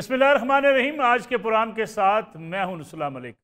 बिस्मिल्लाहिर्रहमानिर्रहीम। आज के प्रोग्राम के साथ मैं हूं नुसला मलिक।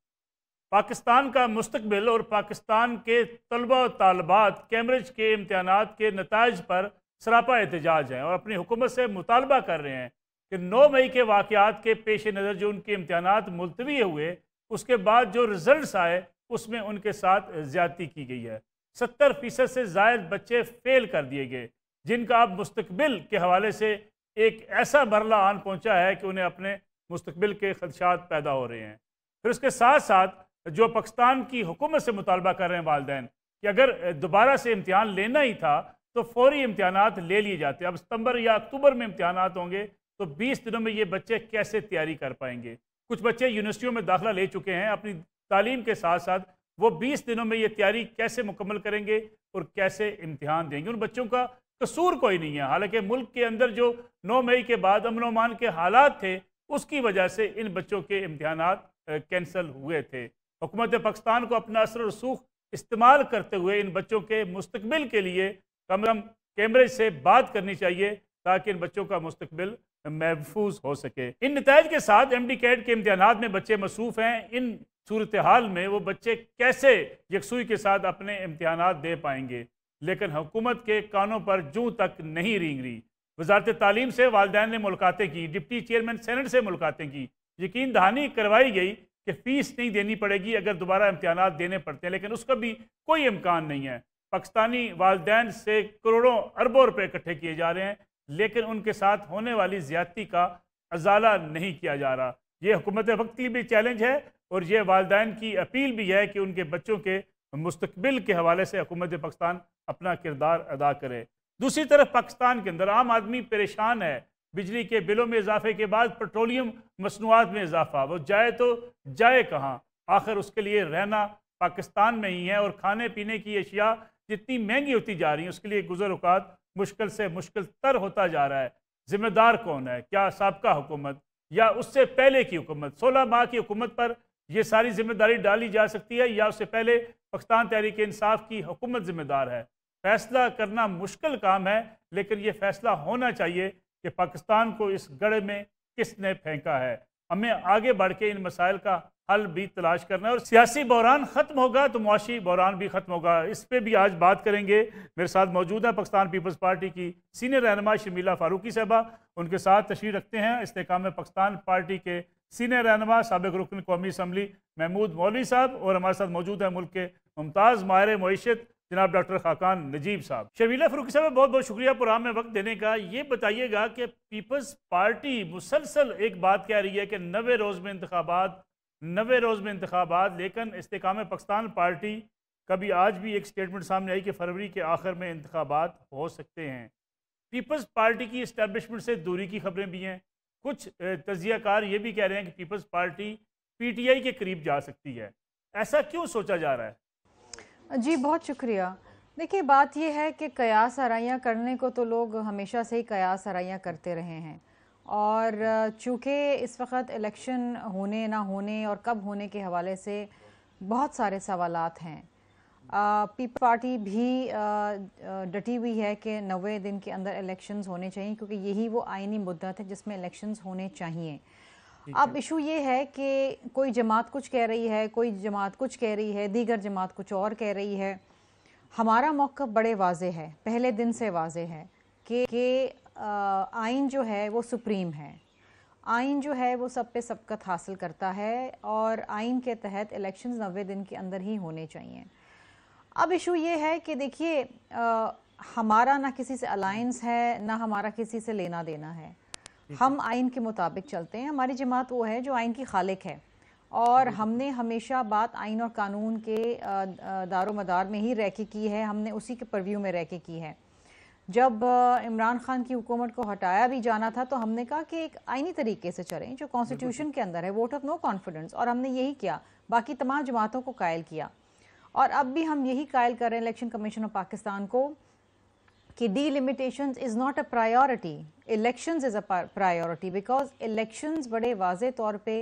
पाकिस्तान का मुस्तकबिल और पाकिस्तान के तलबा और तालबात कैम्ब्रिज के इम्तहानात के नताइज पर सरापा एहतजाज हैं और अपनी हुकूमत से मुतालबा कर रहे हैं कि 9 मई के वाक़यात के पेश नज़र जो उनके इम्तहानात मुलतवी हुए, उसके बाद जो रिज़ल्ट आए उसमें उनके साथ ज़्यादती की गई है। 70% से ज़ायद बच्चे फ़ेल कर दिए गए, जिनका अब मुस्तकबिल के हवाले से एक ऐसा मरला आन पहुंचा है कि उन्हें अपने मुस्तकबिल के खदशात पैदा हो रहे हैं। फिर उसके साथ साथ जो पाकिस्तान की हुकूमत से मुतालबा कर रहे हैं वालिदैन कि अगर दोबारा से इम्तिहान लेना ही था तो फौरी इम्तिहानात ले लिए जाते। अब सितंबर या अक्टूबर में इम्तिहानात होंगे तो 20 दिनों में ये बच्चे कैसे तैयारी कर पाएंगे। कुछ बच्चे यूनिवर्सिटियों में दाखिला ले चुके हैं, अपनी तालीम के साथ साथ वो 20 दिनों में ये तैयारी कैसे मुकम्मल करेंगे और कैसे इम्तिहान देंगे। उन बच्चों का कसूर कोई नहीं है। हालांकि मुल्क के अंदर जो 9 मई के बाद अमन अमान के हालात थे, उसकी वजह से इन बच्चों के इम्तिहानात कैंसिल हुए थे। हुकूमत पाकिस्तान को अपना असर रसूख इस्तेमाल करते हुए इन बच्चों के मुस्तकबिल के लिए कम से कम कैम्ब्रिज से बात करनी चाहिए ताकि इन बच्चों का मुस्तकबिल महफूज हो सके। इन नताइज के साथ MD कैट के इम्तिहानात में बच्चे मसरूफ़ हैं। इन सूरत हाल में वो बच्चे कैसे यकसुई के साथ अपने इम्तिहानात दे पाएंगे, लेकिन हुकूमत के कानों पर जूं तक नहीं रेंग रही। वजारत तालीम से वालिदैन ने मुलाकातें की, डिप्टी चेयरमैन सेनेट से मुलाकातें की, यकीन दहानी करवाई गई कि फ़ीस नहीं देनी पड़ेगी अगर दोबारा इम्तिहानात देने पड़ते हैं, लेकिन उसका भी कोई इम्कान नहीं है। पाकिस्तानी वालिदैन से करोड़ों अरबों रुपए इकट्ठे किए जा रहे हैं, लेकिन उनके साथ होने वाली ज़्यादती का अजाला नहीं किया जा रहा। ये हुकूमत वक्त की भी चैलेंज है और ये वालिदैन की अपील भी है कि उनके बच्चों के मुस्तकबिल के हवाले से हुकूमत पाकिस्तान अपना किरदार अदा करे। दूसरी तरफ पाकिस्तान के अंदर आम आदमी परेशान है। बिजली के बिलों में इजाफे के बाद पेट्रोलियम मसनूआत में इजाफा, वो जाए तो जाए कहाँ। आखिर उसके लिए रहना पाकिस्तान में ही है और खाने पीने की अशिया जितनी महंगी होती जा रही है उसके लिए गुज़र औक़ात मुश्किल से मुश्किल तर होता जा रहा है। ज़िम्मेदार कौन है? क्या साबका हुकूमत या उससे पहले की हुकूमत? 16 माह की हुकूमत पर यह सारी जिम्मेदारी डाली जा सकती है या उससे पहले पाकिस्तान तहरीक इंसाफ की हुकूमत जिम्मेदार है? फैसला करना मुश्किल काम है, लेकिन यह फैसला होना चाहिए कि पाकिस्तान को इस गड्ढे में किसने फेंका है। हमें आगे बढ़ के इन मसाइल का हल भी तलाश करना है और सियासी बहरान ख़त्म होगा तो मुआशी बहरान भी ख़त्म होगा। इस पर भी आज बात करेंगे। मेरे साथ मौजूद है पाकिस्तान पीपल्स पार्टी की सीनियर रहनुमा शर्मिला फारूकी साहबा, उनके साथ तशरीफ़ रखते हैं इस्तेकाम पाकिस्तान पार्टी के सीनियर रहनुमा साबिक़ रुकन कौमी असम्बली महमूद मौलवी साहब, और हमारे साथ मौजूद है मुल्क के मुमताज़ माहिर मईशत जनाब डॉक्टर खाकान नजीब साहब। शर्मिला फारूकी साहब, बहुत बहुत शुक्रिया प्रोग्राम में वक्त देने का। ये बताइएगा कि पीपल्स पार्टी मुसलसल एक बात कह रही है कि 90 रोज़ में इंतखाबात, 90 रोज़ में इंतखाबात, लेकिन इस्तेकाम पाकिस्तान पार्टी कभी आज भी एक स्टेटमेंट सामने आई कि फरवरी के आखिर में इंतखाबात हो सकते हैं। पीपल्स पार्टी की इस्टेब्लिशमेंट से दूरी की खबरें भी हैं। कुछ तज्जियाकार ये भी कह रहे हैं कि पीपल्स पार्टी PTI के करीब जा सकती है। ऐसा क्यों सोचा जा रहा है? जी बहुत शुक्रिया। देखिए, बात यह है कि कयास आराइयाँ करने को तो लोग हमेशा से ही कयास आराइयाँ करते रहे हैं, और चूँकि इस वक्त इलेक्शन होने ना होने और कब होने के हवाले से बहुत सारे सवालात हैं। पीपल्स पार्टी भी डटी हुई है कि 90 दिन के अंदर इलेक्शंस होने चाहिए, क्योंकि यही वो आइनी मुद्दत है जिसमें इलेक्शंस होने चाहिए। अब इशू ये है कि कोई जमात कुछ कह रही है, कोई जमात कुछ कह रही है, दीगर जमात कुछ और कह रही है। हमारा मौक़िफ़ बड़े वाज़े है, पहले दिन से वाज़े है कि आइन जो है वो सुप्रीम है। आइन जो है वो सब पे सबकत हासिल करता है और आइन के तहत इलेक्शंस 90 दिन के अंदर ही होने चाहिए। अब इशू ये है कि देखिए, हमारा ना किसी से अलायंस है, ना हमारा किसी से लेना देना है। हम आइन के मुताबिक चलते हैं। हमारी जमात वो है जो आइन की खालिक है, और हमने हमेशा बात आइन और कानून के दारो मदार में ही रह के की है। हमने उसी के परव्यू में रह के की है। जब इमरान खान की हुकूमत को हटाया भी जाना था तो हमने कहा कि एक आइनी तरीके से चलें जो कॉन्स्टिट्यूशन के अंदर है, वोट ऑफ नो कॉन्फिडेंस, और हमने यही किया। बाकी तमाम जमातों को कायल किया, और अब भी हम यही कायल कर रहे हैं इलेक्शन कमीशन ऑफ पाकिस्तान को कि delimitations is not a priority, elections is a priority, because elections बड़े वाज़े तौर पे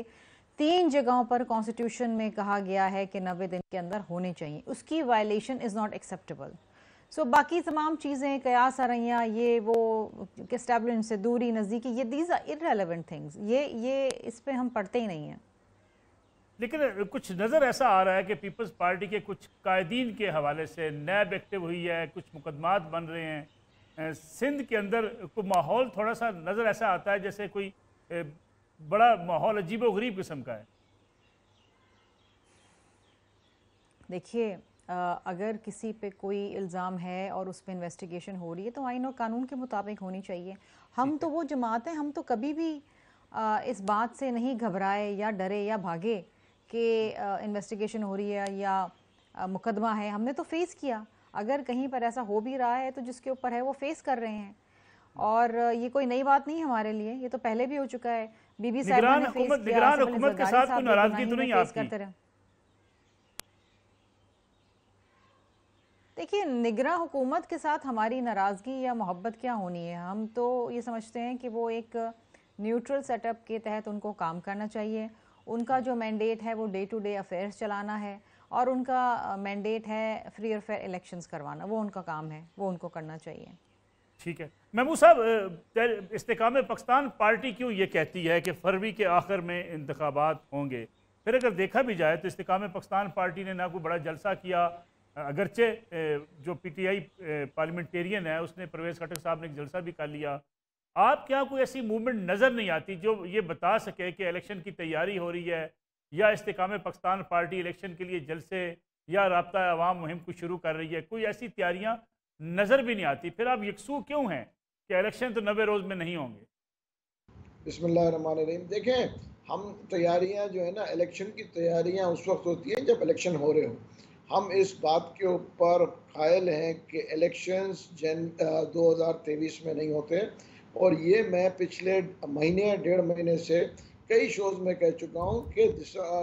3 जगहों पर कॉन्स्टिट्यूशन में कहा गया है कि 90 दिन के अंदर होने चाहिए। उसकी वायलेशन इज़ नॉट एक्सेप्टेबल। सो बाकी तमाम चीज़ें, कयास आरइयाँ, ये वो एस्टेब्लिशमेंट से दूरी, नज़दीकी, ये दीज आर इररेलेवेंट थिंग्स, ये इस पे हम पढ़ते ही नहीं हैं। लेकिन कुछ नज़र ऐसा आ रहा है कि पीपल्स पार्टी के कुछ कायदीन के हवाले से नैब एक्टिव हुई है, कुछ मुकदमात बन रहे हैं सिंध के अंदर। कोई माहौल थोड़ा सा नज़र ऐसा आता है जैसे कोई बड़ा माहौल अजीबो गरीब किस्म का है। देखिए, अगर किसी पे कोई इल्ज़ाम है और उस पर इन्वेस्टिगेशन हो रही है तो आइन और कानून के मुताबिक होनी चाहिए। हम तो वो जमात हैं, हम तो कभी भी इस बात से नहीं घबराए या डरे या भागे कि इन्वेस्टिगेशन हो रही है या मुकदमा है। हमने तो फेस किया, अगर कहीं पर ऐसा हो भी रहा है तो जिसके ऊपर है वो फेस कर रहे हैं। और ये कोई नई बात नहीं हमारे लिए, ये तो पहले भी हो चुका है। बीबी साहब ने फेस किया, निगरान हुकूमत के साथ कोई नाराजगी तो नहीं आपकी? देखिए, निगरान हुकूमत के साथ हमारी नाराज़गी या मोहब्बत क्या होनी है। हम तो ये समझते हैं कि वो एक न्यूट्रल सेटअप के तहत उनको काम करना चाहिए। उनका जो मैंडेट है वो डे टू डे अफेयर्स चलाना है और उनका मैंडेट है फ्री और फेयर इलेक्शंस करवाना, वो उनका काम है, वो उनको करना चाहिए। ठीक है महमूद साहब, इस्तेकाम पाकिस्तान पार्टी क्यों ये कहती है कि फरवरी के आखिर में इंतखाबात होंगे? फिर अगर देखा भी जाए तो इस्तेकाम पाकिस्तान पार्टी ने ना कोई बड़ा जलसा किया, अगरचे जो पीटीआई पार्लियामेंटेरियन है उसने, परवेज़ खटक साहब ने एक जलसा भी कर लिया। आप क्या कोई ऐसी मूवमेंट नज़र नहीं आती जो ये बता सके कि इलेक्शन की तैयारी हो रही है या इस्तेकाम पाकिस्तान पार्टी इलेक्शन के लिए जलसे या राब्ता अवाम मुहिम को शुरू कर रही है? कोई ऐसी तैयारियाँ नज़र भी नहीं आती। फिर आप यकसू क्यों हैं कि इलेक्शन तो 90 रोज़ में नहीं होंगे? बिस्मिल्लाहिर्रहमानिर्रहीम। देखें, हम तैयारियां जो है ना, इलेक्शन की तैयारियां उस वक्त होती हैं जब इलेक्शन हो रहे हो। हम इस बात के ऊपर कायल हैं कि इलेक्शंस 2023 में नहीं होते, और ये मैं पिछले महीने 1.5 महीने से कई शोज़ में कह चुका हूँ कि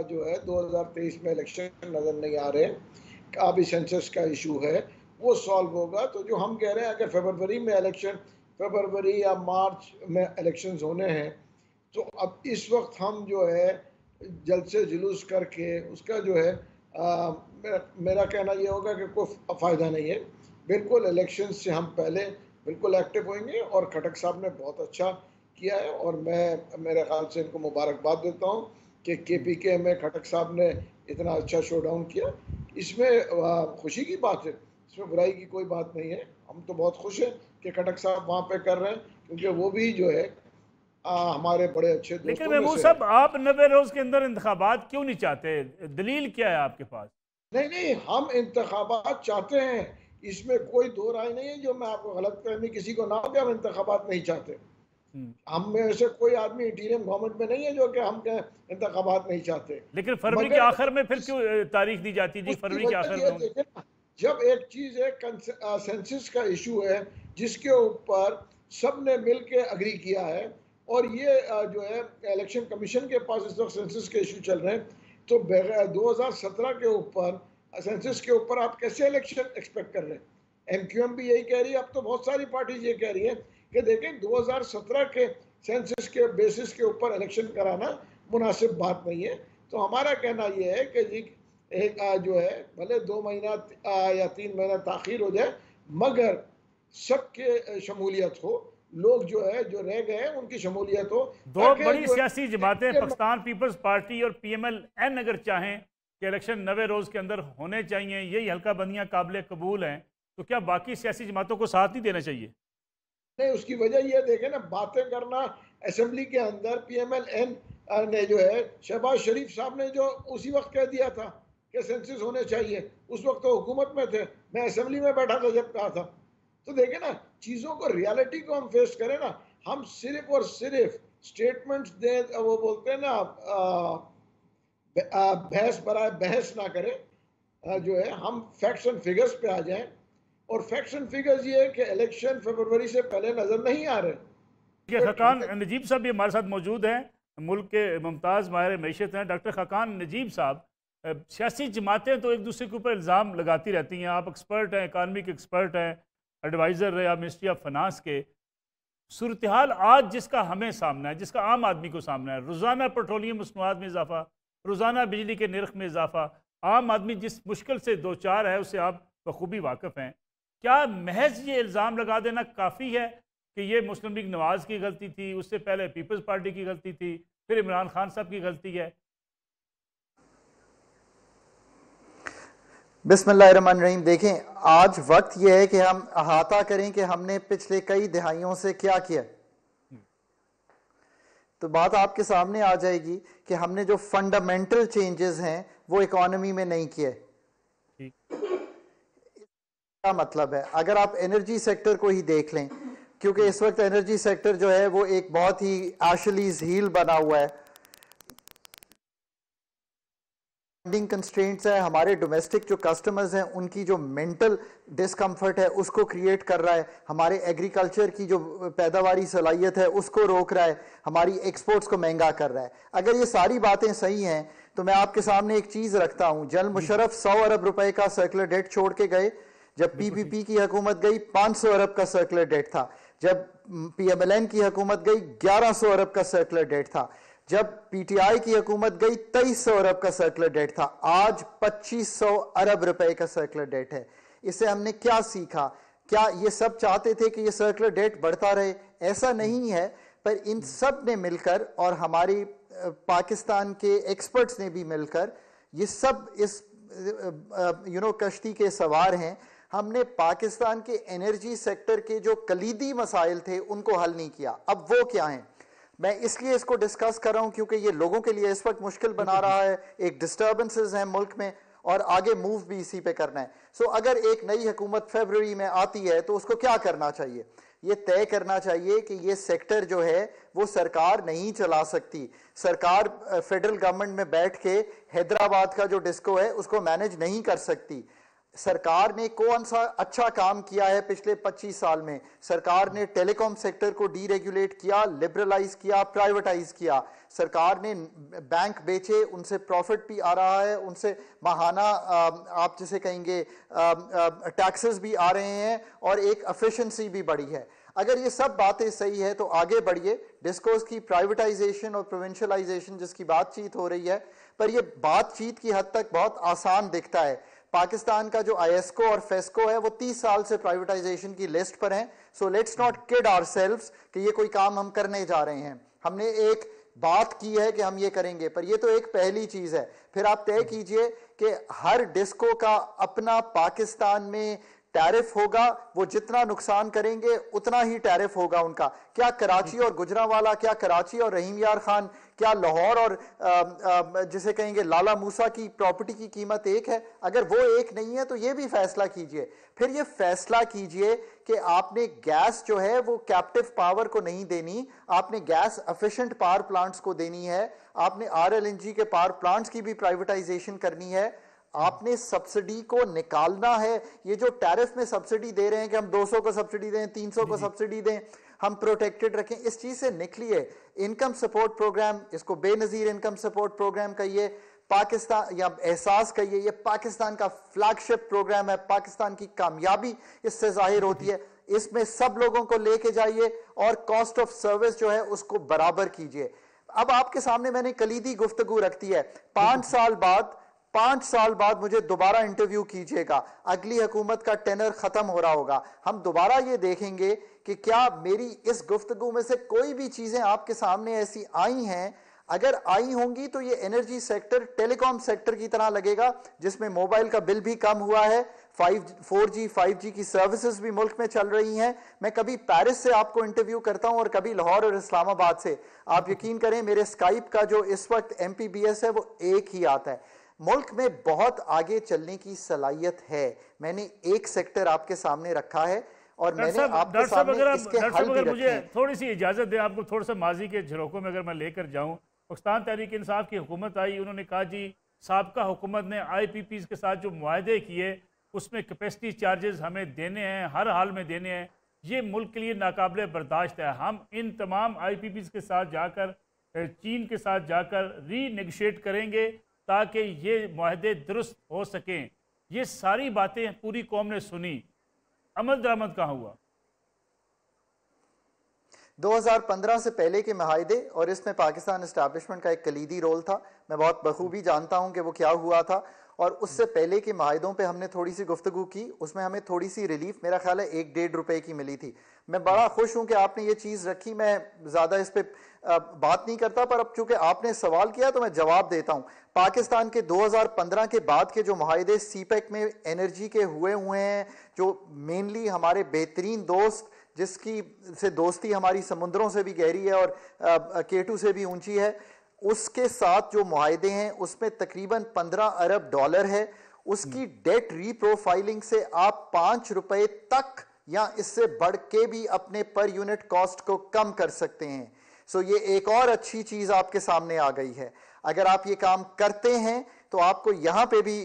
जो है 2023 में इलेक्शन नज़र नहीं आ रहे। अभी सेंसस का इशू है, वो सॉल्व होगा। तो जो हम कह रहे हैं अगर फरवरी में इलेक्शन, फरवरी या मार्च में इलेक्शंस होने हैं, तो अब इस वक्त हम जो है जल्द से जुलूस करके उसका जो है मेरा कहना ये होगा कि कोई फ़ायदा नहीं है। बिल्कुल इलेक्शन से हम पहले बिल्कुल एक्टिव होंगे, और खटक साहब ने बहुत अच्छा किया है और मैं मेरे ख्याल से इनको मुबारकबाद देता हूँ कि केपीके में खटक साहब ने इतना अच्छा शो डाउन किया। इसमें खुशी की बात है, इसमें बुराई की कोई बात नहीं है। हम तो बहुत खुश हैं कि खटक साहब वहाँ पे कर रहे हैं, क्योंकि वो भी जो है हमारे बड़े अच्छे दोस्तों में से। लेकिन महमूद साहब, आप 90 रोज़ के अंदर इंतखाबात क्यों नहीं चाहते? दलील क्या है आपके पास? नहीं, हम इंतखाबात चाहते हैं, इसमें कोई दो राय नहीं है। जो मैं आपको गलत फहमी किसी को ना हो कि हम इंतखाबात नहीं चाहते। हम में से कोई आदमी इंटीरियम गवर्नमेंट में नहीं है जो कि हम इंतखाबात नहीं चाहते। लेकिन फरवरी के आखिर में फिर क्यों तारीख दी जाती जी? फरवरी के आखिर में जब एक चीज है, सेंसस का इशू है जिसके ऊपर सब ने मिल के अग्री किया है, और ये जो है इलेक्शन कमीशन के पास इस वक्त सेंसस के इशू चल रहे हैं, तो 2017 के ऊपर सेंसस के ऊपर आप कैसे इलेक्शन एक्सपेक्ट कर रहे हैं? एमक्यूएम भी यही कह रही है, अब तो बहुत सारी पार्टीज ये कह रही है कि देखें 2017 के सेंसस के बेसिस के ऊपर इलेक्शन कराना मुनासिब बात नहीं है। तो हमारा कहना यह है कि जी एक जो है भले 2 महीना या 3 महीना ताखीर हो जाए, मगर सबके शमूलियत हो, लोग जो है जो रह गए हैं उनकी शमूलियत हो। दो बड़ी सियासी जमातें पाकिस्तान पीपल्स पार्टी और PMLN अगर चाहें कि इलेक्शन 90 रोज़ के अंदर होने चाहिए, यही हल्का बंदियाँ काबिल कबूल हैं, तो क्या बाकी सियासी जमातों को साथ नहीं देना चाहिए? नहीं, उसकी वजह ये देखें ना, बातें करना असेंबली के अंदर PMLN ने जो है शहबाज शरीफ साहब ने जो उसी वक्त कह दिया था कि सेंसस होने चाहिए, उस वक्त तो हुकूमत में थे, मैं असेंबली में बैठा था जब कहा था। तो देखें ना, चीज़ों को, रियलिटी को हम फेस करें ना। हम सिर्फ और सिर्फ स्टेटमेंट्स दें, वो बोलते हैं ना बहस बराए बहस ना करें, जो है हम फैक्ट्स एंड फिगर्स पे आ जाएं। और फैक्ट्स एंड फिगर्स ये है कि इलेक्शन फरवरी से पहले नजर नहीं आ रहे। खाकान नजीब साहब भी हमारे साथ मौजूद हैं, मुल्क के मुमताज़ माहिर मैशत हैं डॉक्टर खाकान नजीब साहब। सियासी जमातें तो एक दूसरे के ऊपर इल्ज़ाम लगाती रहती हैं, आप एक्सपर्ट हैं, इकानमी के एक्सपर्ट हैं, एडवाइज़र रहे आप मिनिस्ट्री ऑफ फाइनेंस के। सूरत हाल आज जिसका हमें सामना है, जिसका आम आदमी को सामना है, रोज़ाना पेट्रोलियम मसनूआत में इजाफा, रोज़ाना बिजली के नर्ख में इजाफा, आम आदमी जिस मुश्किल से दो चार है उससे आप बखूबी वाकिफ़ हैं। क्या महज ये इल्ज़ाम लगा देना काफ़ी है कि ये मुस्लिम लीग नवाज़ की गलती थी, उससे पहले पीपल्स पार्टी की गलती थी, फिर इमरान खान साहब की गलती है? बिस्मिल्लाहिर्रहमानिर्रहीम। देखें, आज वक्त यह है कि हम अहाता करें कि हमने पिछले कई दिहाइयों से क्या किया, तो बात आपके सामने आ जाएगी कि हमने जो फंडामेंटल चेंजेस हैं वो इकोनॉमी में नहीं किए। क्या मतलब है? अगर आप एनर्जी सेक्टर को ही देख लें, क्योंकि इस वक्त एनर्जी सेक्टर जो है वो एक बहुत ही एशलीज हील बना हुआ है। फंडिंग कंस्ट्रेंट्स है, हमारे डोमेस्टिक जो कस्टमर्स हैं उनकी जो मेंटल डिस्कम्फर्ट है उसको क्रिएट कर रहा है, हमारे एग्रीकल्चर की जो पैदावारी सलाहियत है उसको रोक रहा है, हमारी एक्सपोर्ट्स को महंगा कर रहा है। अगर ये सारी बातें सही हैं तो मैं आपके सामने एक चीज रखता हूं। जनरल मुशर्रफ 100 अरब रुपए का सर्कुलर डेट छोड़ के गए। जब पीपीपी की हुकूमत गई 500 अरब का सर्कुलर डेट था। जब पीएमएलएन की हुकूमत गई 1100 अरब का सर्कुलर डेट था। जब पीटीआई की हुकूमत गई 2300 अरब का सर्कुलर डेट था। आज 2500 अरब रुपए का सर्कुलर डेट है। इससे हमने क्या सीखा? क्या ये सब चाहते थे कि ये सर्कुलर डेट बढ़ता रहे? ऐसा नहीं है, पर इन सब ने मिलकर और हमारी पाकिस्तान के एक्सपर्ट्स ने भी मिलकर ये सब इस कश्ती के सवार हैं। हमने पाकिस्तान के एनर्जी सेक्टर के जो कलीदी मसाइल थे उनको हल नहीं किया। अब वो क्या हैं? मैं इसलिए इसको डिस्कस कर रहा हूं क्योंकि ये लोगों के लिए इस वक्त मुश्किल बना रहा है। एक डिस्टर्बेंसेस हैं मुल्क में और आगे मूव भी इसी पे करना है। सो अगर एक नई हुकूमत फरवरी में आती है तो उसको क्या करना चाहिए? ये तय करना चाहिए कि ये सेक्टर जो है वो सरकार नहीं चला सकती। सरकार फेडरल गवर्नमेंट में बैठ के हैदराबाद का जो डिस्को है उसको मैनेज नहीं कर सकती। सरकार ने कौन सा अच्छा काम किया है पिछले 25 साल में? सरकार ने टेलीकॉम सेक्टर को डीरेगुलेट किया, लिबरलाइज किया, प्राइवेटाइज किया। सरकार ने बैंक बेचे, उनसे प्रॉफिट भी आ रहा है, उनसे माहाना आप जिसे कहेंगे टैक्सेस भी आ रहे हैं और एक एफिशिएंसी भी बढ़ी है। अगर ये सब बातें सही है तो आगे बढ़िए। डिस्कोस की प्राइवेटाइजेशन और प्रोविंशियलाइजेशन जिसकी बातचीत हो रही है, पर ये बातचीत की हद तक बहुत आसान दिखता है। पाकिस्तान का जो आईएसको और फेस्को है वो 30 साल से प्राइवेटाइजेशन की लिस्ट पर है। So let's not kid ourselves कि ये कोई काम हम करने जा रहे हैं। हमने एक बात की है कि हम ये करेंगे, पर ये तो एक पहली चीज है। फिर आप तय कीजिए कि हर डिस्को का अपना पाकिस्तान में टैरिफ होगा, वो जितना नुकसान करेंगे उतना ही टैरिफ होगा उनका। क्या कराची और गुजरांवाला, क्या कराची और रहीम यार खान, क्या लाहौर और जिसे कहेंगे लाला मूसा की प्रॉपर्टी की कीमत एक है? अगर वो एक नहीं है तो ये भी फैसला कीजिए। फिर ये फैसला कीजिए कि आपने गैस जो है वो कैप्टिव पावर को नहीं देनी, आपने गैस एफिशिएंट पावर प्लांट्स को देनी है, आपने आरएलएनजी के पावर प्लांट्स की भी प्राइवेटाइजेशन करनी है, आपने सब्सिडी को निकालना है। ये जो टैरिफ में सब्सिडी दे रहे हैं कि हम 200 को सब्सिडी दें, 300 को सब्सिडी दें, हम प्रोटेक्टेड रखें, इस चीज से निकलिए। इनकम सपोर्ट प्रोग्राम, इसको बेनजीर इनकम सपोर्ट प्रोग्राम कहिए, पाकिस्तान या एहसास कहिए, ये पाकिस्तान का फ्लैगशिप प्रोग्राम है। पाकिस्तान की कामयाबी इससे जाहिर होती है। इसमें सब लोगों को लेके जाइए और कॉस्ट ऑफ सर्विस जो है उसको बराबर कीजिए। अब आपके सामने मैंने कलीदी गुफ्तगू रख दी है। 5 साल बाद मुझे दोबारा इंटरव्यू कीजिएगा, अगली हुकूमत का टेनर खत्म हो रहा होगा, हम दोबारा ये देखेंगे कि क्या मेरी इस गुफ्तगू में से कोई भी चीजें आपके सामने ऐसी आई हैं। अगर आई होंगी तो ये एनर्जी सेक्टर टेलीकॉम सेक्टर की तरह लगेगा जिसमें मोबाइल का बिल भी कम हुआ है, 4G 5G की सर्विसेज भी मुल्क में चल रही हैं। मैं कभी पेरिस से आपको इंटरव्यू करता हूं और कभी लाहौर और इस्लामाबाद से। आप यकीन करें मेरे स्काइप का जो इस वक्त MPBS है वो एक ही आता है। मुल्क में बहुत आगे चलने की सलाहियत है। मैंने एक सेक्टर आपके सामने रखा है और मैंने आपके सामने इसके हल भी रखे हैं। थोड़ी सी इजाजत दें आपको, थोड़ा सा माजी के झरोकों में अगर मैं लेकर जाऊं। पाकिस्तान तहरीक इंसाफ की हुकूमत आई, उन्होंने कहा जी साबका हुकूमत ने IPPs के साथ जो मुआहदे किए उसमें कैपेसिटी चार्जेस हमें देने हैं, हर हाल में देने हैं, ये मुल्क के लिए नाकाबिले बर्दाश्त है। हम इन तमाम IPPs के साथ जाकर, चीन के साथ जाकर रीनेगोशिएट करेंगे ताकि ये मुआहदे दुरुस्त हो सकें। ये सारी बातें पूरी कौम ने सुनी, अमल दरामद कहाँ हुआ? 2015 से पहले के माहदे, और इसमें पाकिस्तान एस्टैब्लिशमेंट का एक कलीदी रोल था, मैं बहुत बखूबी जानता हूं कि वो क्या हुआ था, और उससे पहले के माहिदों पे हमने थोड़ी सी गुफ्तगू की, उसमें हमें थोड़ी सी रिलीफ मेरा ख्याल है 1-1.5 रुपए की मिली थी। मैं बड़ा खुश हूं कि आपने ये चीज़ रखी, मैं ज़्यादा इस पे बात नहीं करता, पर अब चूंकि आपने सवाल किया तो मैं जवाब देता हूं। पाकिस्तान के 2015 के बाद के जो माहिदे सीपेक में एनर्जी के हुए हैं, जो मेनली हमारे बेहतरीन दोस्त जिसकी से दोस्ती हमारी समुद्रों से भी गहरी है और K2 से भी ऊंची है, उसके साथ जो मुआहदे हैं उसमें तकरीबन 15 अरब डॉलर है। उसकी डेट रीप्रोफाइलिंग से आप 5 रुपए तक या इससे बढ़ के भी अपने पर यूनिट कॉस्ट को कम कर सकते हैं। सो ये एक और अच्छी चीज आपके सामने आ गई है। अगर आप ये काम करते हैं तो आपको यहां पे भी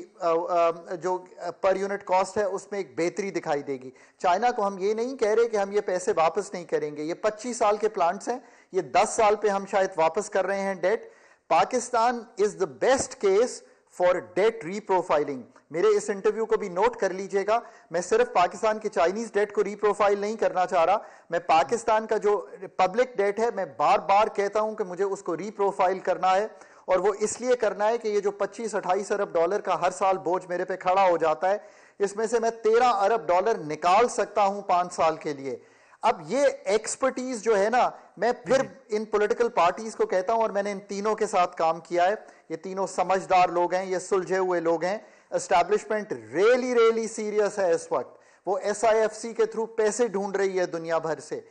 जो पर यूनिट कॉस्ट है उसमें एक बेहतरी दिखाई देगी। चाइना को हम ये नहीं कह रहे कि हम ये पैसे वापस नहीं करेंगे, ये 25 साल के प्लांट्स हैं, ये 10 साल पे हम शायद वापस कर रहे हैं debt. Pakistan is the best case for debt reprofiling. मेरे इस इंटरव्यू को भी नोट कर लीजिएगा, मैं सिर्फ पाकिस्तान की चाइनीज डेट को रीप्रोफाइल नहीं करना चाह रहा, मैं पाकिस्तान का जो पब्लिक डेट है मैं बार बार कहता हूं कि मुझे उसको रीप्रोफाइल करना है, और वो इसलिए करना है कि ये जो 25-28 अरब डॉलर का हर साल बोझ मेरे पे खड़ा हो जाता है, इसमें से मैं 13 अरब डॉलर निकाल सकता हूं 5 साल के लिए। अब ये एक्सपर्टीज जो है ना, मैं फिर इन पॉलिटिकल पार्टीज को कहता हूं, और मैंने इन तीनों के साथ काम किया है, ये तीनों समझदार लोग हैं, ये सुलझे हुए लोग हैं। एस्टैब्लिशमेंट रियली सीरियस है इस वक्त, वो SIFC के थ्रू पैसे ढूंढ रही है दुनिया भर से।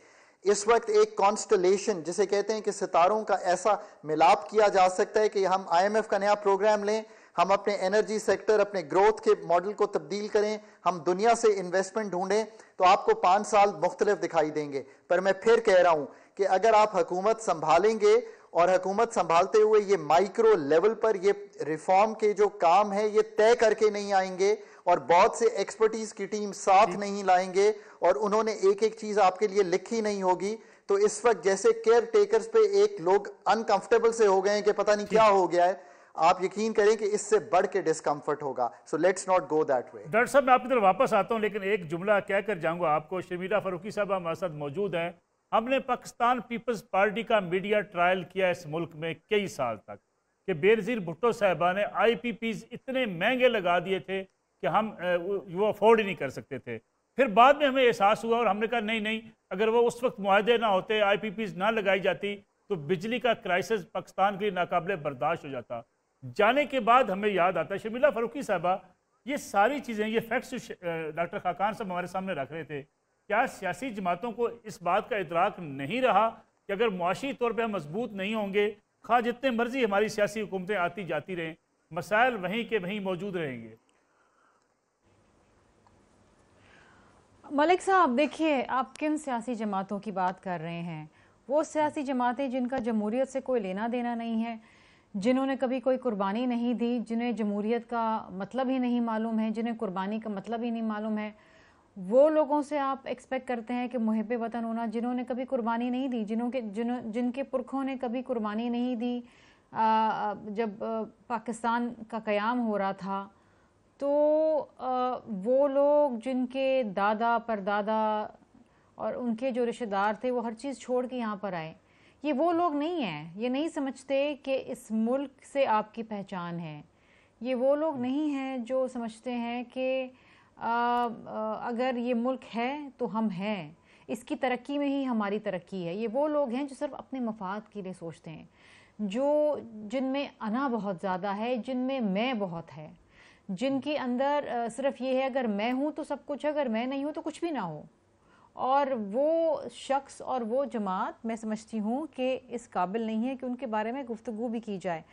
इस वक्त एक कॉन्स्टलेशन जिसे कहते हैं कि सितारों का ऐसा मिलाप किया जा सकता है कि हम IMF का नया प्रोग्राम लें, हम अपने एनर्जी सेक्टर, अपने ग्रोथ के मॉडल को तब्दील करें, हम दुनिया से इन्वेस्टमेंट ढूंढें, तो आपको 5 साल मुख्तलिफ दिखाई देंगे। पर मैं फिर कह रहा हूं कि अगर आप हुकूमत संभालेंगे, और हुकूमत संभालते हुए ये माइक्रो लेवल पर ये रिफॉर्म के जो काम है ये तय करके नहीं आएंगे, और बहुत से एक्सपर्टीज की टीम साथ नहीं लाएंगे, और उन्होंने एक एक चीज आपके लिए लिखी नहीं होगी, तो इस वक्त जैसे केयर टेकर्स पे एक लोग अनकंफर्टेबल से हो गए हैं कि पता नहीं क्या हो गया है, आप यकीन करें कि इससे बढ़ के डिस्कंफर्ट होगा। So let's not go that way. Doctor साहब, मैं आपकी तरफ वापस आता हूं, लेकिन एक जुमला कहकर जाऊंगा आपको। शर्मिला फारूकी साहब हमारे साथ मौजूद हैं। हमने पाकिस्तान पीपल्स पार्टी का मीडिया ट्रायल किया इस मुल्क में कई साल तक, कि बेनज़ीर भुट्टो साहबा ने IPPs इतने महंगे लगा दिए थे कि हम वो अफोर्ड ही नहीं कर सकते थे। फिर बाद में हमें एहसास हुआ और हमने कहा नहीं, अगर वो उस वक्त मुआहदे ना होते, IPPs ना लगाई जाती, तो बिजली का क्राइसिस पाकिस्तान के लिए नाकाबिले बर्दाश्त हो जाता। जाने के बाद हमें याद आता है, शर्मिला फारूकी साहबा, ये सारी चीज़ें, ये फैक्ट्स डॉक्टर खाकान साहब हमारे सामने रख रहे थे, क्या सियासी जमातों को इस बात का इदराक नहीं रहा कि अगर मुआशी तौर पर हम मजबूत नहीं होंगे, खा जितने मर्जी हमारी सियासी हुकूमतें आती जाती रहें, मसाइल वहीं के वहीं मौजूद रहेंगे? मलिक साहब देखिए, आप किन सियासी जमातों की बात कर रहे हैं? वो सियासी जमातें जिनका जमहूरियत से कोई लेना देना नहीं है, जिन्होंने कभी कोई कुर्बानी नहीं दी, जिन्हें जमहूरियत का मतलब ही नहीं मालूम है, जिन्हें कुर्बानी का मतलब ही नहीं मालूम है, वो लोगों से आप एक्सपेक्ट करते हैं कि मुहिब वतन होना, जिन्होंने कभी कुर्बानी नहीं दी, जिनके पुरखों ने कभी कुर्बानी नहीं दी। जब पाकिस्तान का क़याम हो रहा था तो वो लोग जिनके दादा परदादा और उनके जो रिश्तेदार थे वो हर चीज़ छोड़ के यहाँ पर आए, ये वो लोग नहीं हैं। ये नहीं समझते कि इस मुल्क से आपकी पहचान है। ये वो लोग नहीं हैं जो समझते हैं कि अगर ये मुल्क है तो हम हैं, इसकी तरक्की में ही हमारी तरक्की है। ये वो लोग हैं जो सिर्फ अपने मफाद के लिए सोचते हैं, जिनमें अना बहुत ज़्यादा है, जिनमें मैं बहुत है, जिनके अंदर सिर्फ ये है अगर मैं हूँ तो सब कुछ है, अगर मैं नहीं हूँ तो कुछ भी ना हो। और वो शख्स और वो जमात मैं समझती हूँ कि इस काबिल नहीं है कि उनके बारे में गुफ्तगू भी की जाए।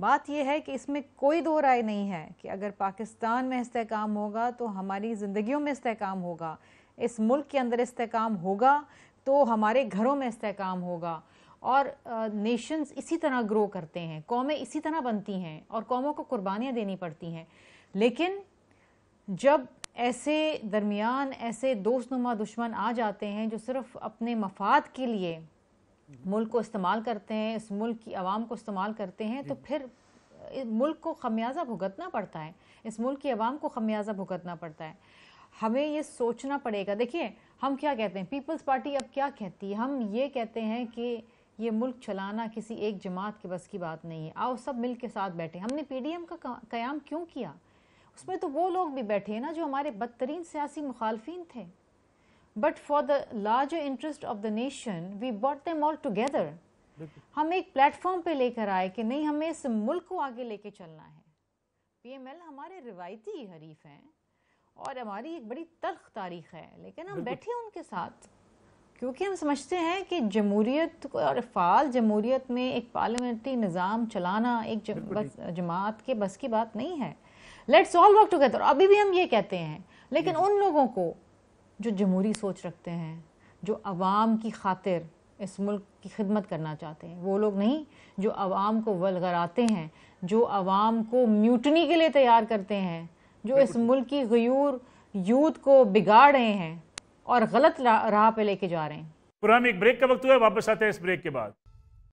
बात यह है कि इसमें कोई दो राय नहीं है कि अगर पाकिस्तान में इस्तेहकाम होगा तो हमारी ज़िंदगियों में इस्तेहकाम होगा, इस मुल्क के अंदर इस्तेहकाम होगा तो हमारे घरों में इस्तेहकाम होगा। और नेशंस इसी तरह ग्रो करते हैं, कौमें इसी तरह बनती हैं और कौमों को कुर्बानियाँ देनी पड़ती हैं। लेकिन जब ऐसे दरमियान ऐसे दोस्तनुमा दुश्मन आ जाते हैं जो सिर्फ अपने मफाद के लिए मुल्क को इस्तेमाल करते हैं, इस मुल्क की आवाम को इस्तेमाल करते हैं, तो फिर मुल्क को खमियाजा भुगतना पड़ता है, इस मुल्क की आवाम को खमियाजा भुगतना पड़ता है। हमें ये सोचना पड़ेगा। देखिए, हम क्या कहते हैं, पीपल्स पार्टी अब क्या कहती है, हम ये कहते हैं कि ये मुल्क चलाना किसी एक जमात के बस की बात नहीं है, आओ सब मिल के साथ बैठे। हमने पीडीएम का क़याम क्यों किया, उसमें तो वो लोग भी बैठे हैं ना जो हमारे बदतरीन सियासी मुखालफिन थे, but for the larger interest of the nation we bought them all together. हम एक प्लेटफॉर्म पे लेकर आए कि नहीं, हमें इस मुल्क को आगे लेके चलना है। पीएमएल हमारे रिवायती हरीफ हैं और हमारी एक बड़ी तल्ख तारीख है, लेकिन हम बैठे उनके साथ क्योंकि हम समझते हैं कि जमहूरियत और फ़ाल जमहूरियत में एक पार्लियामेंट्री निज़ाम चलाना एक जमात के बस की बात नहीं है। लेट्स ऑल वर्क टुगेदर, अभी भी हम ये कहते हैं। लेकिन उन लोगों को जो जमहूरी सोच रखते हैं, जो अवाम की खातिर इस मुल्क की खिदमत करना चाहते हैं, वो लोग नहीं जो अवाम को वलगराते हैं, जो अवाम को म्यूटनी के लिए तैयार करते हैं, जो इस मुल्क की गयूर यूथ को बिगाड़ रहे हैं और गलत राह पे लेके जा रहे हैं। प्रोग्राम एक ब्रेक का वक्त हुआ है, वापस आते हैं इस ब्रेक के बाद।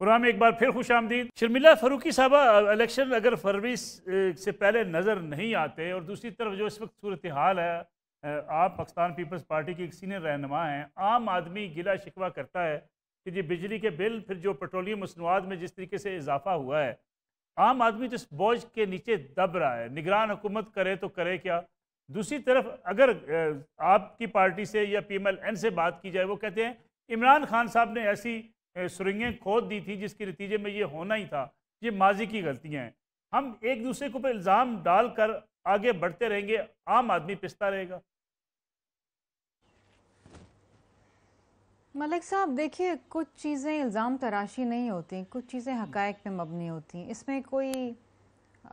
प्रोग्राम में एक बार फिर खुश आमदीद। शर्मिला फ़ारूकी साहबा, इलेक्शन अगर फरवरी से पहले नज़र नहीं आते और दूसरी तरफ जो इस वक्त सूरत हाल है, आप पाकिस्तान पीपल्स पार्टी के एक सीनियर रहनुमा हैं, आम आदमी गिला शिकवा करता है कि जी बिजली के बिल, फिर जो पेट्रोलियम मसनूआत में जिस तरीके से इजाफा हुआ है, आम आदमी तो इस बोझ के नीचे दब रहा है। निगरान हुकूमत करे तो करे क्या। दूसरी तरफ अगर आपकी पार्टी से या PMLN से बात की जाए, वो कहते हैं इमरान खान साहब ने ऐसी सुरंगें खोद दी थी जिसके नतीजे में ये होना ही था, ये माजी की गलतियाँ हैं। हम एक दूसरे के ऊपर इल्ज़ाम डालकर आगे बढ़ते रहेंगे, आम आदमी पिसता रहेगा। मलिक साहब देखिए, कुछ चीज़ें इल्ज़ाम तराशी नहीं होती, कुछ चीज़ें हक़ाइक़ पे मबनी होती हैं। इसमें कोई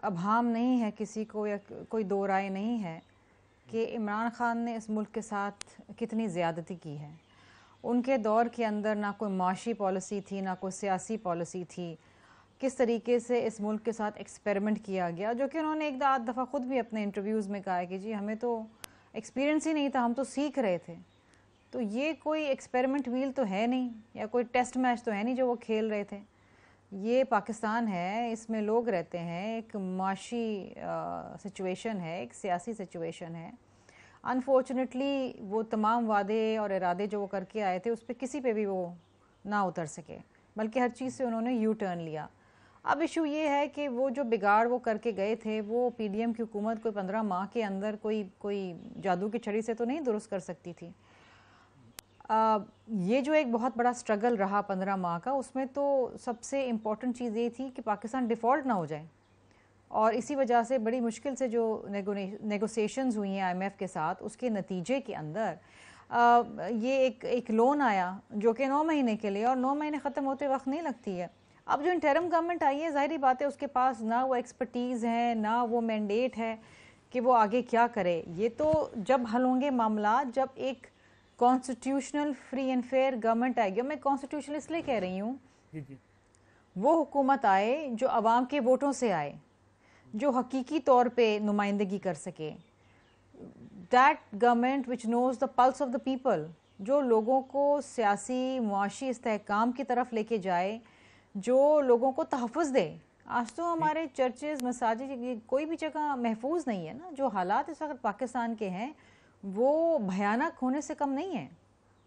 अभाम नहीं है किसी को, या कोई दो राय नहीं है कि इमरान खान ने इस मुल्क के साथ कितनी ज़्यादती की है। उनके दौर के अंदर ना कोई माशी पॉलिसी थी, ना कोई सियासी पॉलिसी थी। किस तरीके से इस मुल्क के साथ एक्सपेरिमेंट किया गया, जो कि उन्होंने एक आध दफ़ा ख़ुद भी अपने इंटरव्यूज़ में कहा है कि जी हमें तो एक्सपीरियंस ही नहीं था, हम तो सीख रहे थे। तो ये कोई एक्सपेरिमेंट व्हील तो है नहीं, या कोई टेस्ट मैच तो है नहीं जो वो खेल रहे थे। ये पाकिस्तान है, इसमें लोग रहते हैं, एक माशी सिचुएशन है, एक सियासी सिचुएशन है। अनफॉर्चुनेटली वो तमाम वादे और इरादे जो वो करके आए थे, उस पर किसी पे भी वो ना उतर सके, बल्कि हर चीज़ से उन्होंने यू टर्न लिया। अब इशू ये है कि वो जो बिगाड़ वो करके गए थे, वो पीडीएम की हुकूमत कोई 15 माह के अंदर कोई जादू की छड़ी से तो नहीं दुरुस्त कर सकती थी। ये जो एक बहुत बड़ा स्ट्रगल रहा 15 माह का, उसमें तो सबसे इम्पॉर्टेंट चीज़ ये थी कि पाकिस्तान डिफ़ॉल्ट ना हो जाए, और इसी वजह से बड़ी मुश्किल से जो नेगोशिएशंस हुई हैं IMF के साथ, उसके नतीजे के अंदर ये एक लोन आया जो कि 9 महीने के लिए, और 9 महीने ख़त्म होते वक्त नहीं लगती है। अब जो इंटरम गवर्नमेंट आई है, ज़ाहिरी बात है उसके पास ना वो एक्सपर्टीज़ है, ना वो मैंडेट है कि वो आगे क्या करे। ये तो जब हल होंगे मामला, जब एक constitutional free and fair government आएगी। मैं कॉन्स्टिट्यूशनल इसलिए कह रही हूँ, वो हुकूमत आए जो आवाम के वोटों से आए, जो हकीकी तौर पे नुमाइंदगी कर सके। That government which nose the pulse of the people, जो लोगों को सियासी मुआशी इस्तेहकाम की तरफ लेके जाए, जो लोगों को तहफ़्फ़ुज़ दे। आज तो हमारे चर्चेज़, मसाजिद, कोई भी जगह महफूज नहीं है ना। जो हालात इस वक्त पाकिस्तान के हैं वो भयानक होने से कम नहीं है।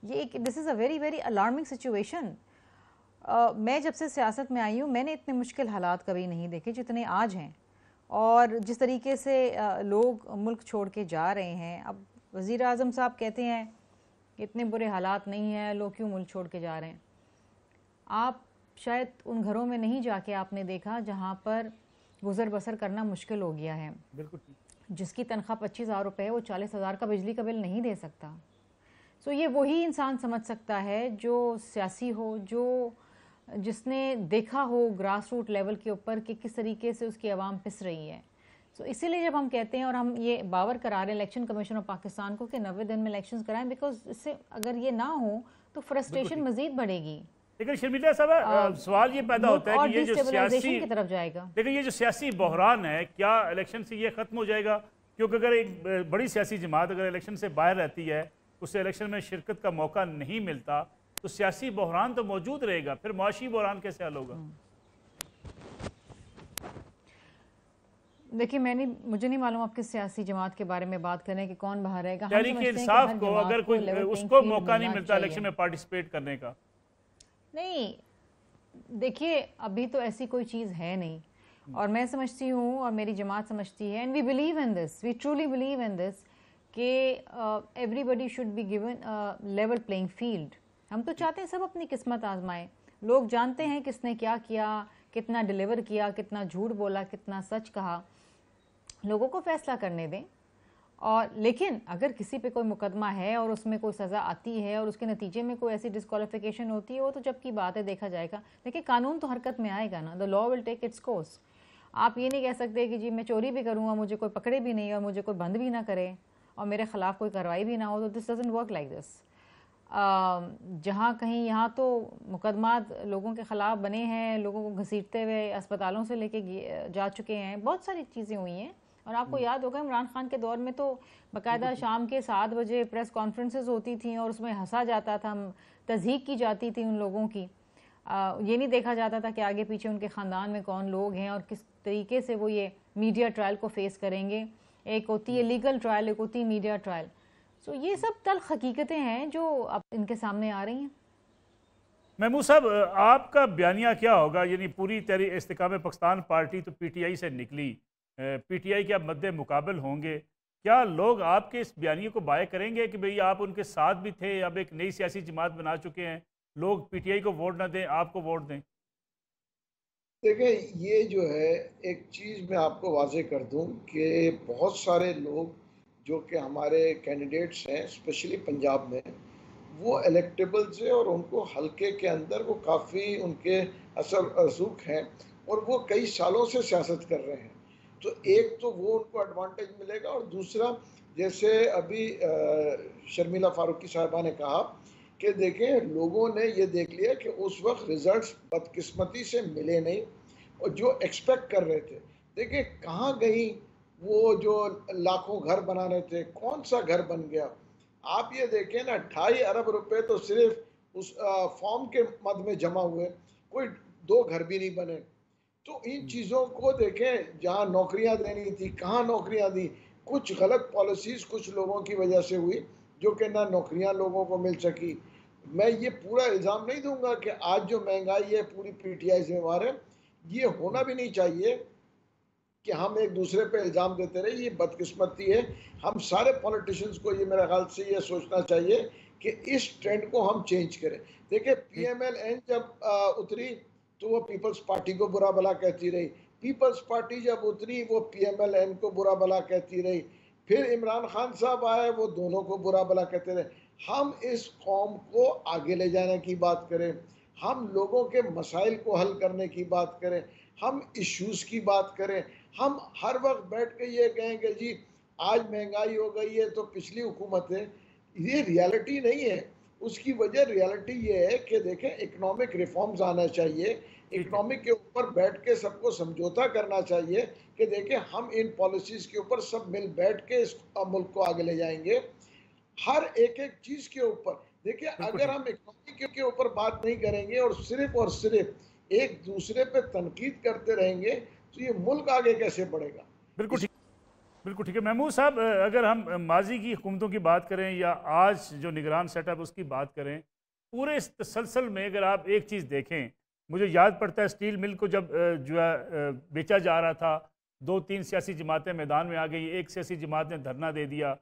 ये एक this is a very very alarming situation. मैं जब से सियासत में आई हूँ, मैंने इतने मुश्किल हालात कभी नहीं देखे जितने आज हैं, और जिस तरीके से लोग मुल्क छोड़ के जा रहे हैं। अब वज़ीर आज़म साहब कहते हैं इतने बुरे हालात नहीं हैं, लोग क्यों मुल्क छोड़ के जा रहे हैं। आप शायद उन घरों में नहीं जाके आपने देखा जहाँ पर गुज़र बसर करना मुश्किल हो गया है। बिल्कुल। जिसकी तनख्वाह 25,000 रुपये है, वो 40,000 का बिजली का बिल नहीं दे सकता। सो ये वही इंसान समझ सकता है जो सियासी हो, जिसने देखा हो ग्रास रूट लेवल के ऊपर कि किस तरीके से उसकी आवाम पिस रही है। सो इसीलिए जब हम कहते हैं और हम ये बावर करा रहे हैं इलेक्शन कमीशन ऑफ पाकिस्तान को कि 90 दिन में इलेक्शंस कराएं, बिकॉज इससे अगर ये ना हो तो फ्रस्ट्रेशन मजीद बढ़ेगी। लेकिन शर्मिला साहब, सवाल ये पैदा होता है कि ये जो सियासी की तरफ जाएगा, लेकिन ये जो सियासी बहरान है, क्या इलेक्शन से ये ख़त्म हो जाएगा? क्योंकि अगर एक बड़ी सियासी जमात अगर इलेक्शन से बाहर रहती है, उससे इलेक्शन में शिरकत का मौका नहीं मिलता, तो सियासी बहरान तो मौजूद रहेगा, फिर मुआशी बहरान कैसे हल होगा? देखिए मुझे नहीं मालूम आप किस सियासी जमात के बारे में बात कर रहे हैं कि कौन बाहर रहेगा। हम तहरीक समझते हैं कि इंसाफ हर को जमात अगर को कोई लेवल उसको प्लेइंग फील्ड मौका नहीं मिलना मिलता इलेक्शन चाहिए। में पार्टिसिपेट करने का। नहीं, देखिए अभी तो ऐसी कोई चीज़ है नहीं, और मैं समझती हूँ और मेरी जमात समझती है, and we believe in this, we truly believe in this, कि everybody should be given level playing field. हम तो चाहते हैं सब अपनी किस्मत आजमाएं। लोग जानते हैं किसने क्या किया, कितना डिलीवर किया, कितना झूठ बोला, कितना सच कहा, लोगों को फैसला करने दें। और लेकिन अगर किसी पे कोई मुकदमा है और उसमें कोई सज़ा आती है और उसके नतीजे में कोई ऐसी डिस्क्वालिफिकेशन होती है, वो तो जब की बात है, देखा जाएगा। देखिए कानून तो हरकत में आएगा ना, the law will take its course. आप ये नहीं कह सकते कि जी मैं चोरी भी करूँगा, मुझे कोई पकड़े भी नहीं और मुझे कोई बंद भी ना करे और मेरे ख़िलाफ़ कोई कार्रवाई भी ना हो, तो this doesn't work like this. जहाँ कहीं यहाँ तो मुकदमात लोगों के ख़िलाफ़ बने हैं, लोगों को घसीटते हुए अस्पतालों से लेके जा चुके हैं, बहुत सारी चीज़ें हुई हैं। और आपको याद होगा इमरान खान के दौर में तो बाकायदा शाम के 7 बजे प्रेस कॉन्फ्रेंसेस होती थी और उसमें हंसा जाता था, तज़हीक की जाती थी उन लोगों की। ये नहीं देखा जाता था कि आगे पीछे उनके ख़ानदान में कौन लोग हैं और किस तरीके से वो ये मीडिया ट्रायल को फेस करेंगे। एक होती है लीगल ट्रायल, एक होती है मीडिया ट्रायल। सो ये सब तल्ख़ हकीकतें हैं जो अब इनके सामने आ रही हैं। महमूद साहब, आपका बयानिया क्या होगा? यानी पूरी तहरीक इस्तेकाम पाकिस्तान पार्टी तो पीटीआई से निकली, पीटीआई के अब मद्दे मुकाबल होंगे, क्या लोग आपके इस बयानिए को बाय करेंगे कि भाई आप उनके साथ भी थे, अब एक नई सियासी जमात बना चुके हैं, लोग पीटीआई को वोट ना दें, आपको वोट दें? देखिए, ये जो है एक चीज़ मैं आपको वाज़ेह कर दूं कि बहुत सारे लोग जो कि हमारे कैंडिडेट्स हैं, स्पेशली पंजाब में, वो इलेक्टेबल्स हैं और उनको हल्के के अंदर वो काफ़ी उनके असर रसूख हैं और वो कई सालों से सियासत कर रहे हैं। तो एक तो वो उनको एडवांटेज मिलेगा और दूसरा, जैसे अभी शर्मिला फारूकी साहिबा ने कहा कि देखें, लोगों ने ये देख लिया कि उस वक्त रिजल्ट्स बदकिस्मती से मिले नहीं और जो एक्सपेक्ट कर रहे थे, देखिए कहाँ गई वो जो लाखों घर बना रहे थे, कौन सा घर बन गया? आप ये देखें ना, 2.5 अरब रुपए तो सिर्फ उस फॉर्म के मद में जमा हुए, कोई 2 घर भी नहीं बने। तो इन चीज़ों को देखें, जहाँ नौकरियां देनी थी, कहाँ नौकरियां दी? कुछ गलत पॉलिसीज़ कुछ लोगों की वजह से हुई जो कि ना नौकरियां लोगों को मिल सकी। मैं ये पूरा इल्ज़ाम नहीं दूंगा कि आज जो महंगाई है पूरी पीटीआई जिम्मेवार है, ये होना भी नहीं चाहिए कि हम एक दूसरे पे इल्ज़ाम देते रहे, ये बदकिस्मती है। हम सारे पॉलिटिशियंस को ये मेरे ख्याल से ये सोचना चाहिए कि इस ट्रेंड को हम चेंज करें। देखिए, पीएमएलएन जब उतरी तो वो पीपल्स पार्टी को बुरा भला कहती रही, पीपल्स पार्टी जब उतरी वो पीएमएलएन को बुरा भला कहती रही, फिर इमरान खान साहब आए, वो दोनों को बुरा भला कहते रहे। हम इस कौम को आगे ले जाने की बात करें, हम लोगों के मसाइल को हल करने की बात करें, हम इश्यूज़ की बात करें। हम हर वक्त बैठ के ये कहें कि जी आज महंगाई हो गई है तो पिछली हुकूमत है, ये रियलिटी नहीं है। उसकी वजह रियलिटी ये है कि देखें, इकोनॉमिक रिफॉर्म्स आना चाहिए, इकोनॉमिक के ऊपर बैठ के सबको समझौता करना चाहिए कि देखें हम इन पॉलिसीज़ के ऊपर सब मिल बैठ के इस मुल्क को आगे ले जाएंगे। हर एक एक चीज़ के ऊपर देखिए, अगर हम इकोनॉमी के ऊपर बात नहीं करेंगे और सिर्फ एक दूसरे पे तनकीद करते रहेंगे तो ये मुल्क आगे कैसे बढ़ेगा? बिल्कुल ठीक, बिल्कुल ठीक है। महमूद साहब, अगर हम माजी की हुकूमतों की बात करें या आज जो निगरान सेटअप उसकी बात करें, पूरे इस तसलसल में अगर आप एक चीज़ देखें, मुझे याद पड़ता है स्टील मिल को जब जो है बेचा जा रहा था, 2-3 सियासी जमातें मैदान में आ गई, एक सियासी जमात ने धरना दे दिया।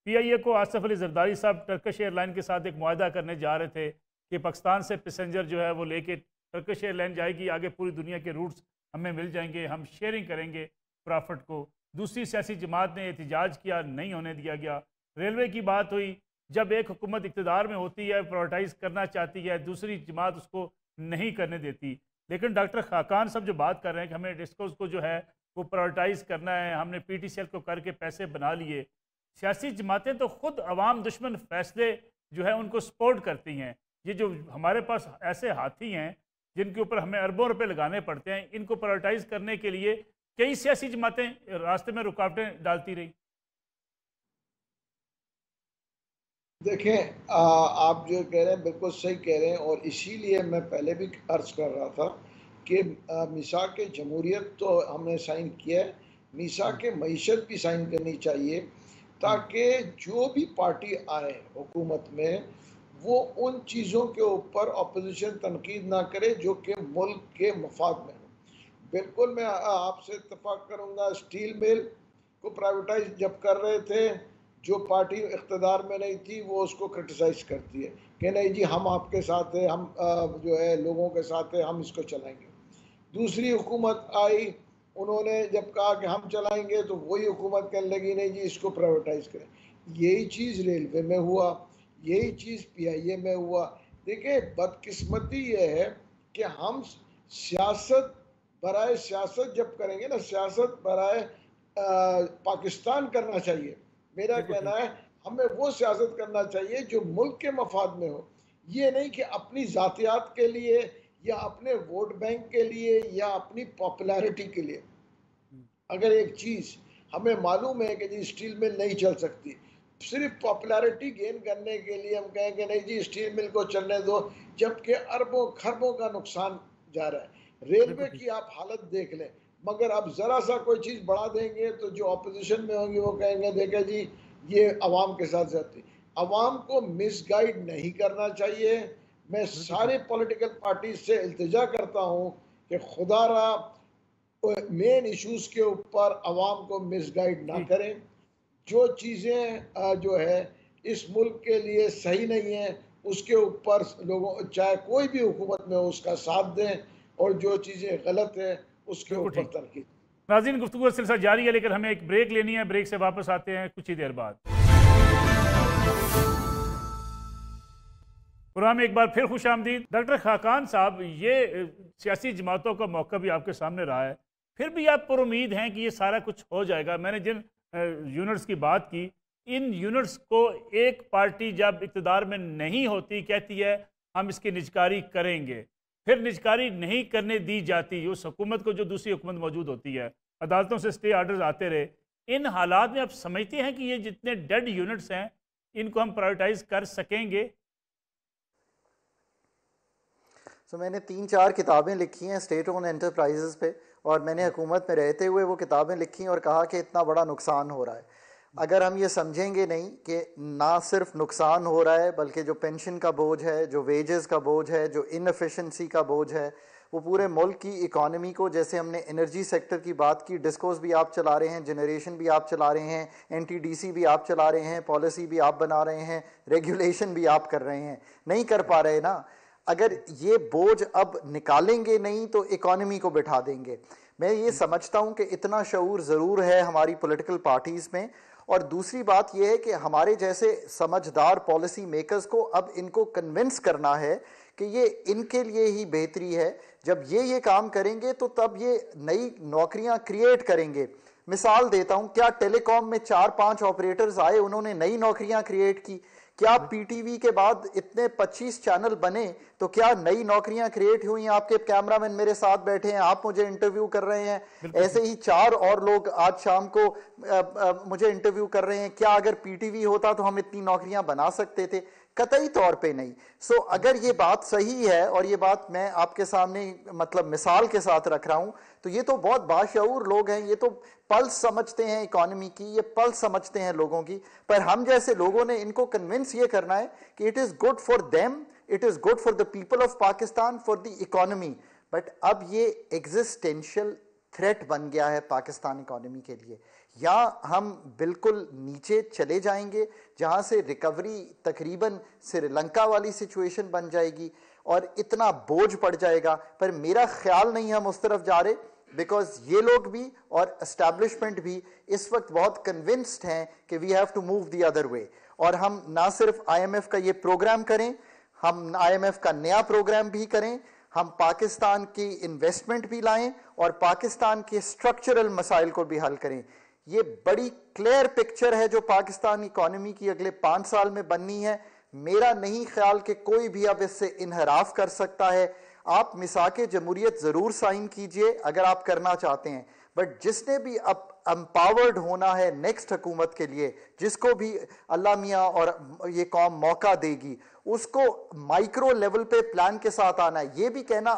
पीआईए को आसिफ अली जरदारी साहब टर्किश एयरलाइन के साथ एक मुआहदा करने जा रहे थे कि पाकिस्तान से पैसेंजर जो है वो लेके टर्किश एयरलाइन जाएगी, आगे पूरी दुनिया के रूट्स हमें मिल जाएंगे, हम शेयरिंग करेंगे प्रॉफिट को। दूसरी सियासी जमात ने एहतजाज किया, नहीं होने दिया गया। रेलवे की बात हुई, जब एक हुकूमत इक़्तिदार में होती है, प्राइवेटाइज़ करना चाहती है, दूसरी जमात उसको नहीं करने देती। लेकिन डॉक्टर खाकान साहब जो बात कर रहे हैं कि हमें डिस्कोस को जो है वो प्राइवेटाइज़ करना है, हमने पीटीसीएल को करके पैसे बना लिए, सियासी जमातें तो खुद अवाम दुश्मन फैसले जो है उनको सपोर्ट करती हैं। ये जो हमारे पास ऐसे हाथी हैं जिनके ऊपर हमें अरबों रुपए लगाने पड़ते हैं, इनको प्राइवेटाइज़ करने के लिए कई सियासी जमातें रास्ते में रुकावटें डालती रही। देखें, आप जो कह रहे हैं बिल्कुल सही कह रहे हैं और इसीलिए मैं पहले भी अर्ज कर रहा था कि मिसाक जमहूरियत तो हमने साइन किया है, मीसाक मईशत भी साइन करनी चाहिए, ताकि जो भी पार्टी आए हुकूमत में वो उन चीज़ों के ऊपर अपोजिशन तनकीद ना करे जो कि मुल्क के मफाद में हो। बिल्कुल मैं आपसे इत्तफाक करूँगा, स्टील मिल को प्राइवेटाइज जब कर रहे थे, जो पार्टी इख्तदार में नहीं थी वो उसको क्रिटिसाइज करती है कि नहीं जी हम आपके साथ है, हम जो है लोगों के साथ है, हम इसको चलाएंगे। दूसरी हुकूमत आई, उन्होंने जब कहा कि हम चलाएंगे तो वही हुकूमत कहने लगी नहीं जी इसको प्राइवेटाइज करें। यही चीज़ रेलवे में हुआ, यही चीज़ PIA में हुआ। देखिए बदकिस्मती ये है कि हम सियासत बराए सियासत जब करेंगे ना, सियासत बराए पाकिस्तान करना चाहिए। मेरा कहना है हमें वो सियासत करना चाहिए जो मुल्क के मफाद में हो, ये नहीं कि अपनी ज़ातियात के लिए या अपने वोट बैंक के लिए या अपनी पॉपुलैरिटी के लिए। अगर एक चीज़ हमें मालूम है कि जी स्टील मिल नहीं चल सकती, सिर्फ पॉपुलैरिटी गेन करने के लिए हम कहें कि नहीं जी स्टील मिल को चलने दो, जबकि अरबों खरबों का नुकसान जा रहा है। रेलवे की आप हालत देख लें, मगर अब ज़रा सा कोई चीज़ बढ़ा देंगे तो जो अपोजिशन में होंगे वो कहेंगे देखा जी ये अवाम के साथ जाती। अवाम को मिसगाइड नहीं करना चाहिए। मैं सारे पॉलिटिकल पार्टी से इल्तिजा करता हूँ कि खुदारा मेन इश्यूज के ऊपर अवाम को मिसगाइड ना करें। जो चीज़ें जो है इस मुल्क के लिए सही नहीं है उसके ऊपर लोगों, चाहे कोई भी हुकूमत में हो, उसका साथ दें, और जो चीज़ें गलत है उसके ऊपर तनकीद। नाज़रीन, गुफ्तगू का सिलसिला जारी है, लेकिन हमें एक ब्रेक लेनी है। ब्रेक से वापस आते हैं कुछ ही देर बाद। प्रोग्राम में एक बार फिर खुश आमदीद। डॉक्टर खाकान साहब, ये सियासी जमातों का मौका भी आपके सामने रहा है, फिर भी आप पर उम्मीद हैं कि ये सारा कुछ हो जाएगा। मैंने जिन यूनिट्स की बात की, इन यूनिट्स को एक पार्टी जब इक़्तिदार में नहीं होती कहती है हम इसकी निजकारी करेंगे, फिर निजकारी नहीं करने दी जाती उस हुकूमत को जो दूसरी हुकूमत मौजूद होती है, अदालतों से स्टे आर्डर्स आते रहे। इन हालात में आप समझते हैं कि ये जितने डेड यूनिट्स हैं इनको हम प्राइवेटाइज कर सकेंगे? मैंने 3-4 किताबें लिखी हैं स्टेट ओन एंटरप्राइजेस पे, और मैंने हुकूमत में रहते हुए वो किताबें लिखी और कहा कि इतना बड़ा नुकसान हो रहा है। अगर हम ये समझेंगे नहीं कि ना सिर्फ नुकसान हो रहा है, बल्कि जो पेंशन का बोझ है, जो वेजेस का बोझ है, जो इनएफिशिएंसी का बोझ है, वो पूरे मुल्क की इकॉनमी को, जैसे हमने एनर्जी सेक्टर की बात की, डिस्कोस भी आप चला रहे हैं, जनरेशन भी आप चला रहे हैं, NTDC भी आप चला रहे हैं, पॉलिसी भी आप बना रहे हैं, रेगुलेशन भी आप कर रहे हैं, नहीं कर पा रहे ना। अगर ये बोझ अब निकालेंगे नहीं तो इकॉनमी को बिठा देंगे। मैं ये समझता हूँ कि इतना शऊर ज़रूर है हमारी पॉलिटिकल पार्टीज़ में। और दूसरी बात यह है कि हमारे जैसे समझदार पॉलिसी मेकर्स को अब इनको कन्विंस करना है कि ये इनके लिए ही बेहतरी है। जब ये काम करेंगे तो तब ये नई नौकरियां क्रिएट करेंगे। मिसाल देता हूं, क्या टेलीकॉम में 4-5 ऑपरेटर्स आए, उन्होंने नई नौकरियां क्रिएट की? क्या PTV के बाद इतने 25 चैनल बने तो क्या नई नौकरियां क्रिएट हुई? आपके कैमरामैन मेरे साथ बैठे हैं, आप मुझे इंटरव्यू कर रहे हैं, ऐसे ही 4 और लोग आज शाम को मुझे इंटरव्यू कर रहे हैं। क्या अगर PTV होता तो हम इतनी नौकरियां बना सकते थे? कतई तौर पे नहीं। अगर ये बात सही है, और ये बात मैं आपके सामने मतलब मिसाल के साथ रख रहा हूं, तो ये तो बहुत बाशऊर लोग हैं, ये तो पल्स समझते हैं इकॉनमी की, ये पल्स समझते हैं लोगों की। पर हम जैसे लोगों ने इनको कन्विंस ये करना है कि it is good for them, it is good for the people of Pakistan, for the economy. But अब ये एग्जिस्टेंशियल थ्रेट बन गया है पाकिस्तान इकॉनमी के लिए। या हम बिल्कुल नीचे चले जाएंगे जहां से रिकवरी तकरीबन श्रीलंका वाली सिचुएशन बन जाएगी और इतना बोझ पड़ जाएगा। पर मेरा ख्याल नहीं हम उस तरफ जा रहे, बिकॉज ये लोग भी और एस्टैब्लिशमेंट भी इस वक्त बहुत कन्विंस्ड हैं कि we have to move the other way. और हम ना सिर्फ IMF का ये प्रोग्राम करें, हम IMF का नया प्रोग्राम भी करें, हम पाकिस्तान की इन्वेस्टमेंट भी लाएं और पाकिस्तान के स्ट्रक्चरल मसाइल को भी हल करें। ये बड़ी क्लियर पिक्चर है जो पाकिस्तान इकॉनमी की अगले 5 साल में बननी है। मेरा नहीं ख्याल कि कोई भी अब इससे इनहराफ कर सकता है। आप मिसाक जमहूरियत ज़रूर साइन कीजिए अगर आप करना चाहते हैं, बट जिसने भी अब एम्पावर्ड होना है नेक्स्ट हुकूमत के लिए, जिसको भी अल्लाह मियाँ और ये कौम मौका देगी, उसको माइक्रो लेवल पे प्लान के साथ आना है। ये भी कहना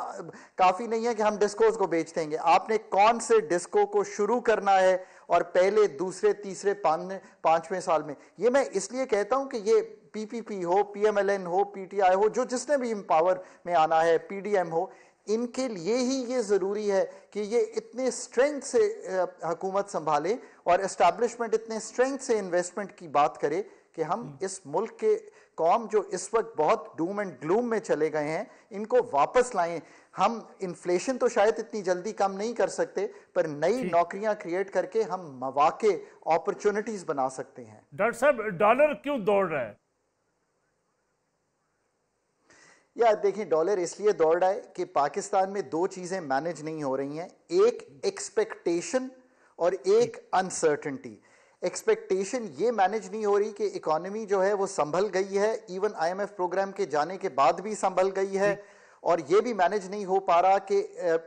काफ़ी नहीं है कि हम डिस्कोस को बेच देंगे। आपने कौन से डिस्को को शुरू करना है और पहले, दूसरे, तीसरे, पांचवें साल में। ये मैं इसलिए कहता हूं कि ये पीपीपी हो, पीएमएलएन हो, पीटीआई हो, जिसने भी एम्पावर में आना है, पीडीएम हो, इनके लिए ही ये ज़रूरी है कि ये इतने स्ट्रेंथ से हुकूमत संभालें और एस्टैब्लिशमेंट इतने स्ट्रेंथ से इन्वेस्टमेंट की बात करे कि हम इस मुल्क के कौम जो इस वक्त बहुत डूम एंड ग्लूम में चले गए हैं, इनको वापस लाएं। हम इन्फ्लेशन तो शायद इतनी जल्दी कम नहीं कर सकते, पर नई नौकरियां क्रिएट करके हम मौके, अपॉर्चुनिटीज बना सकते हैं। डॉक्टर साहब, डॉलर क्यों दौड़ रहा है? या देखिए, डॉलर इसलिए दौड़ रहा है कि पाकिस्तान में दो चीजें मैनेज नहीं हो रही हैं, एक एक्सपेक्टेशन और एक अनसर्टेनिटी। एक्सपेक्टेशन ये मैनेज नहीं हो रही कि इकोनॉमी जो है वो संभल गई है, इवन आईएमएफ प्रोग्राम के जाने के बाद भी संभल गई है, और ये भी मैनेज नहीं हो पा रहा कि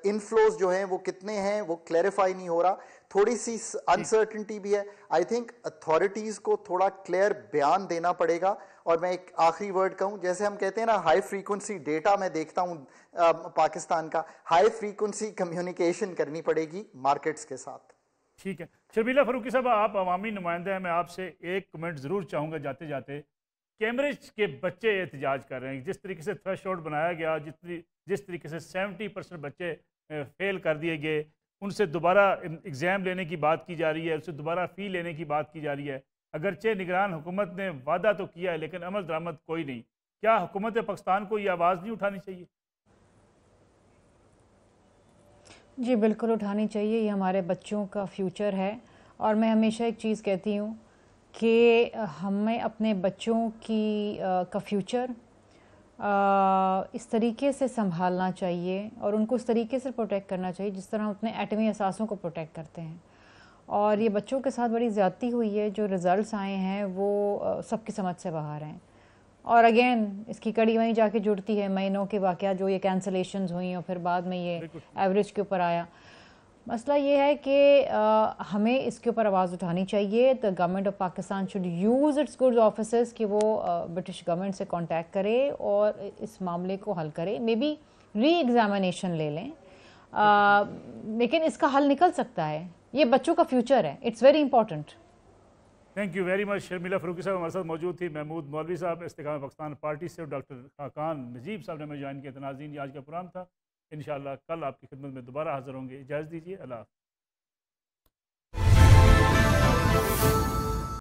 इनफ्लोज जो हैं वो कितने हैं, वो क्लैरिफाई नहीं हो रहा। थोड़ी सी अनसर्टेनिटी भी है। आई थिंक अथॉरिटीज़ को थोड़ा क्लियर बयान देना पड़ेगा। और मैं एक आखिरी वर्ड कहूँ, जैसे हम कहते हैं ना, हाई फ्रीक्वेंसी डेटा मैं देखता हूँ पाकिस्तान का, हाई फ्रीक्वेंसी कम्युनिकेशन करनी पड़ेगी मार्केट्स के साथ। ठीक है शर्मिला फारूकी साहब, आप अवामी नुमाइंदा हैं, मैं आपसे एक कमेंट ज़रूर चाहूँगा जाते जाते। कैम्ब्रिज के बच्चे एहतजाज कर रहे हैं, जिस तरीके से थ्रेशोल्ड बनाया गया, जिस तरीके से 70% बच्चे फेल कर दिए गए, उनसे दोबारा एग्ज़ाम लेने की बात की जा रही है, उनसे दोबारा फ़ी लेने की बात की जा रही है। अगरचे निगरान हुकूमत ने वादा तो किया है, लेकिन अमल दरामद कोई नहीं। क्या हुकूमत पाकिस्तान को ये आवाज़ नहीं उठानी चाहिए? जी बिल्कुल उठानी चाहिए। ये हमारे बच्चों का फ्यूचर है, और मैं हमेशा एक चीज़ कहती हूँ कि हमें अपने बच्चों का फ्यूचर इस तरीके से संभालना चाहिए और उनको उस तरीके से प्रोटेक्ट करना चाहिए जिस तरह हम अपने एटमी असासों को प्रोटेक्ट करते हैं। और ये बच्चों के साथ बड़ी ज़्यादती हुई है, जो रिज़ल्ट्स आए हैं वो सबकी समझ से बाहर हैं। और अगेन इसकी कड़ी वहीं जाके जुड़ती है, महीनों के वाक़या जो ये कैंसलेशंस हुई और फिर बाद में ये एवरेज के ऊपर आया। मसला ये है कि हमें इसके ऊपर आवाज़ उठानी चाहिए। The government of Pakistan should use it's good officers कि वो ब्रिटिश गवर्नमेंट से कांटेक्ट करे और इस मामले को हल करे। मे बी री एग्जामिनेशन ले लें, लेकिन इसका हल निकल सकता है। ये बच्चों का फ्यूचर है, it's very important. Thank you very much. Sharmila Farooqui साहब हमारे साथ मौजूद थी। महमूद मौलवी साहब इस्तेकाम पाकिस्तान पार्टी से, और डॉक्टर खाकान नजीब साहब ने हमें ज्वाइन किया। नाज़रीन, आज का प्रोग्राम था। इंशाअल्लाह कल आपकी खिदमत में दोबारा हाज़िर होंगे। इजाज़त दीजिए। अल्लाह।